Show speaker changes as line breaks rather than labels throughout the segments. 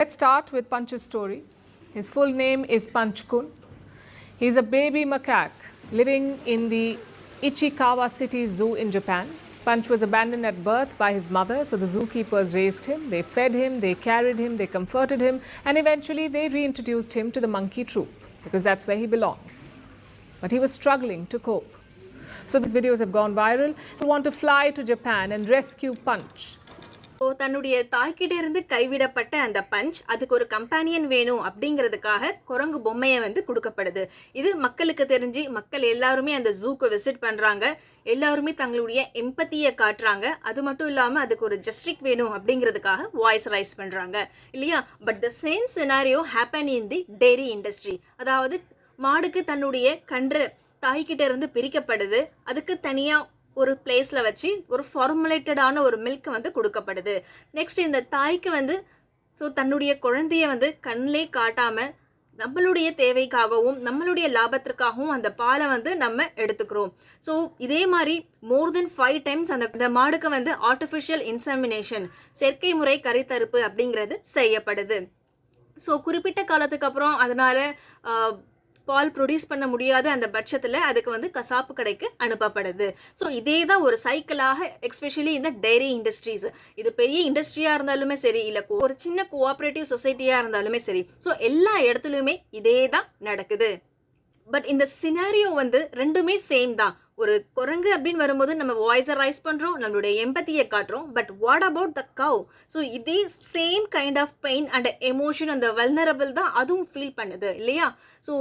Let's start with Panch's story. His full name is Panchkun. He's a baby macaque living in the Ichikawa City Zoo in Japan. Punch was abandoned at birth by his mother, so the zookeepers raised him. They fed him, they carried him, they comforted him, and eventually they reintroduced him to the monkey troop because that's where he belongs. But he was struggling to cope. So these videos have gone viral. We want to fly to Japan and rescue Punch.
தன்னுடைய தாய்கிட்ட இருந்து கைவிடப்பட்ட அந்த punch அதுக்கு ஒரு companion வேணும் அப்படிங்கிறதுக்காக குரங்கு பொம்மையை வந்து கொடுக்கப்படுது. இது மக்களுக்கு தெரிஞ்சு மக்கள் எல்லாருமே அந்த ஜூக்கு விசிட் பண்றாங்க. எல்லாருமே தங்களுடைய எம்பத்தியை காட்டுறாங்க. அது மட்டும் இல்லாம அதுக்கு ஒரு ஜஸ்டிக் வேணும் அப்படிங்கிறதுக்காக வாய்ஸ் ரைஸ் பண்றாங்க இல்லையா? But the same scenario happen in the dairy industry. அதாவது மாடுக்கு தன்னுடைய கன்று தாய்கிட்ட இருந்து பிரிக்கப்படுது. அதுக்கு தனியா ஒரு பிளேஸில் வச்சு ஒரு ஃபார்முலேட்டடான ஒரு மில்க் வந்து கொடுக்கப்படுது. நெக்ஸ்ட் இந்த தாய்க்கு வந்து தன்னுடைய குழந்தைய வந்து கண்ணிலே காட்டாமல் நம்மளுடைய தேவைக்காகவும் நம்மளுடைய லாபத்திற்காகவும் அந்த பாலை வந்து நம்ம எடுத்துக்கிறோம். ஸோ இதே மாதிரி மோர் தென் 5 டைம்ஸ் அந்த மாடுக்கு வந்து ஆர்டிஃபிஷியல் இன்செமினேஷன் செயற்கை முறை கருத்தரிப்பு அப்படிங்கிறது செய்யப்படுது. ஸோ குறிப்பிட்ட காலத்துக்கு அப்புறம் அதனால பால் ப்ரொடியூஸ் பண்ண முடியாத அந்த பட்சத்தில் அதுக்கு வந்து கசாப்பு கடைக்கு அனுப்பப்படுது. ஸோ இதே தான் ஒரு சைக்கிளாக எஸ்பெஷலி இந்த டெய்ரி இண்டஸ்ட்ரீஸ், இது பெரிய இண்டஸ்ட்ரியாக இருந்தாலுமே சரி, இல்லை ஒரு சின்ன கோஆப்ரேட்டிவ் சொசைட்டியாக இருந்தாலுமே சரி, ஸோ எல்லா இடத்துலையுமே இதே தான் நடக்குது. பட் இந்த சினாரியோ வந்து ரெண்டுமே சேம் தான். ஒரு குரங்கு அப்படின்னு வரும்போது நம்ம வாய்ஸை ரைஸ் பண்ணுறோம், நம்மளுடைய எம்பத்தியை காட்டுறோம். But what about the cow? So இதே same kind of pain and emotion, அந்த வல்னரபிள் தான் அதுவும் ஃபீல் பண்ணுது இல்லையா? ஸோ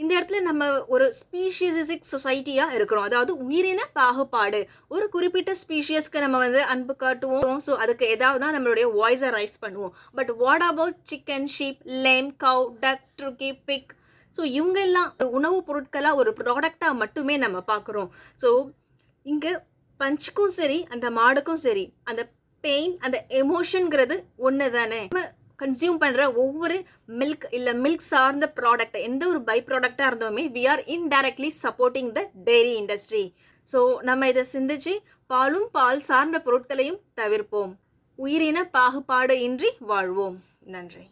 இந்த இடத்துல நம்ம ஒரு ஸ்பீஷியசிக் சொசைட்டியாக இருக்கிறோம். அதாவது உயிரின பாகுபாடு. ஒரு குறிப்பிட்ட ஸ்பீஷியஸ்க்கு நம்ம வந்து அன்பு காட்டுவோம். ஸோ அதுக்கு ஏதாவது தான் நம்மளுடைய வாய்ஸை ரைஸ் பண்ணுவோம். But what about chicken, sheep, lamb, cow, duck, turkey, pig? So இவங்கெல்லாம் உணவுப் பொருட்களாக ஒரு ப்ராடக்டாக மட்டுமே நம்ம பார்க்குறோம். ஸோ இங்கே பஞ்சுக்கும் சரி அந்த மாடுக்கும் சரி அந்த பெயின் அந்த எமோஷனுங்கிறது ஒன்று தானே. கன்சியூம் பண்ணுற ஒவ்வொரு மில்க் இல்லை மில்க் சார்ந்த ப்ராடக்ட் எந்த ஒரு பை ப்ராடக்டாக இருந்தோமே we are indirectly supporting the dairy industry. So நம்ம இதை சிந்திச்சு பாலும் பால் சார்ந்த பொருட்களையும் தவிர்ப்போம். உயிரின பாகுபாடு இன்றி வாழ்வோம். நன்றி.